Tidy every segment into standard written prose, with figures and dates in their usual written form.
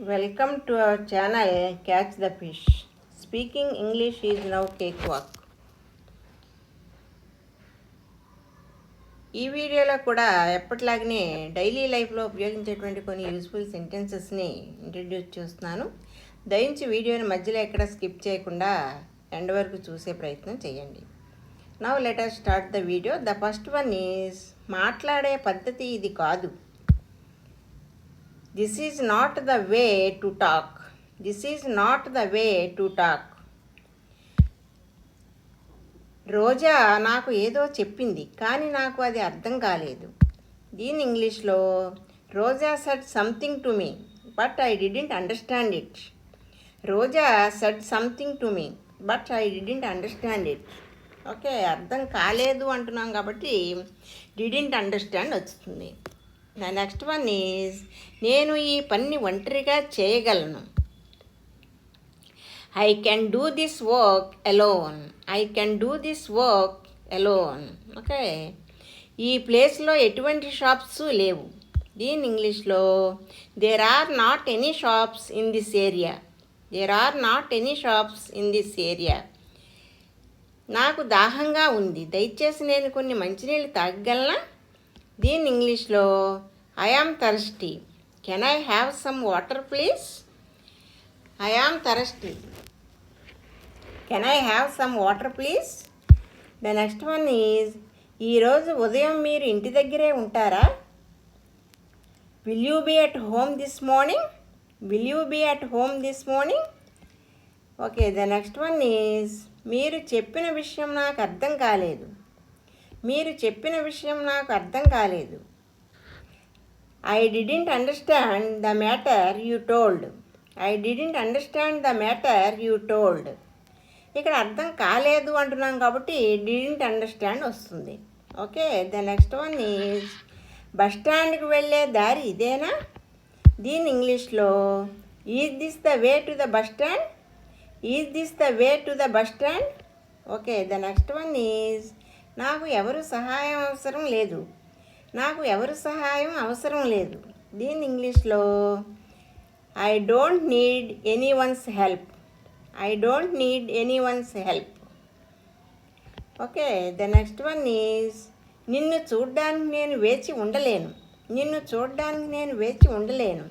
Welcome to our channel Catch the Fish. Speaking English is now cakewalk. ఈ వీడియోలో కూడా ఎప్పటిలాగనే daily లైఫ్లో ఉపయోగించేటువంటి కొన్ని యూస్ఫుల్ సెంటెన్సెస్ని ఇంట్రడ్యూస్ చేస్తున్నాను. దయించి వీడియోని మధ్యలో ఎక్కడ స్కిప్ చేయకుండా ఎండ్ వరకు చూసే ప్రయత్నం చేయండి. Now let us start the video. The first one is మాట్లాడే పద్ధతి ఇది కాదు. This is not the way to talk. This is not the way to talk. రోజా నాకు ఏదో చెప్పింది కానీ నాకు అది అర్థం కాలేదు. దీని ఇంగ్లీష్లో Roja said something to me but I didn't understand it. Roja said something to me but I didn't understand it. Okay, అర్థం కాలేదు అంటున్నాం కాబట్టి డిడెంట్ అండర్స్టాండ్ వస్తుంది. నా నెక్స్ట్ వన్ ఈజ్ నేను ఈ పని ఒంటరిగా చేయగలను. I can do this work alone. I can do this work alone. Okay, ఈ ప్లేస్లో ఎటువంటి షాప్స్ లేవు. దీని ఇంగ్లీష్లో there are not any shops in this area. There are not any shops in this area. నాకు దాహంగా ఉంది, దయచేసి నేను కొన్ని మంచినీళ్ళు తాగగలనా. దీని ఇంగ్లీష్లో I am thirsty. Can I have some water please. I am thirsty. Can I have some water please. The next one is ఈరోజు ఉదయం మీరు ఇంటి దగ్గరే ఉంటారా. Will you be at home this morning. Will you be at home this morning. Okay, the next one is మీరు చెప్పిన విషయం నాకు అర్థం కాలేదు. మీరు చెప్పిన విషయం నాకు అర్థం కాలేదు. I didn't understand the matter you told. I didn't understand the matter you told. ఇక్కడ అర్థం కాలేదు అంటున్నాం కాబట్టి డిడెంట్ అండర్స్టాండ్ వస్తుంది. Okay, the next one is bus స్టాండ్కి వెళ్ళే దారి ఇదేనా. దీని ఇంగ్లీష్లో is this the way to the bus stand. Is this the way to the bus stand. Okay, the next one is నాకు ఎవరు సహాయం అవసరం లేదు. నాకు ఎవరు సహాయం అవసరం లేదు. దీని ఇంగ్లీష్లో I don't need any once help. I don't need any once help. Okay, the next one is నిన్ను చూడ్డానికి నేను వేచి ఉండలేను. నిన్ను చూడ్డానికి నేను వేచి ఉండలేను.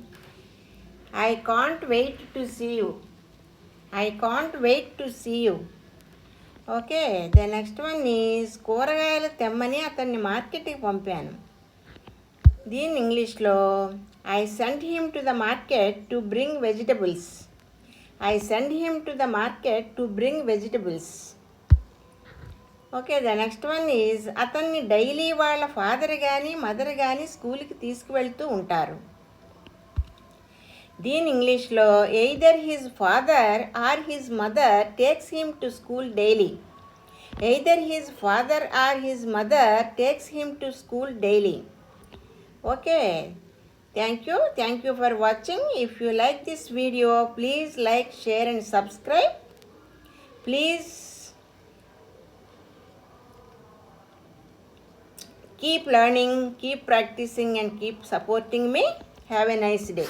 I can't wait to see you. I can't wait to see you. Okay, the next one is కూరగాయలు తెమ్మని అతన్ని మార్కెట్కి పంపాను. దీని ఇంగ్లీష్లో I sent him to the market to bring vegetables. I sent him to the market to bring vegetables. Okay, the next one is అతన్ని daily వాళ్ళ father కానీ మదర్ కానీ స్కూల్కి తీసుకువెళ్తూ ఉంటారు. దీని ఇంగ్లీష్లో either his father or his mother takes him to school daily. Either his father or his mother takes him to school daily. Okay, thank you for watching. If you like this video please like, share and subscribe. Please keep learning, keep practicing and keep supporting me. Have a nice day.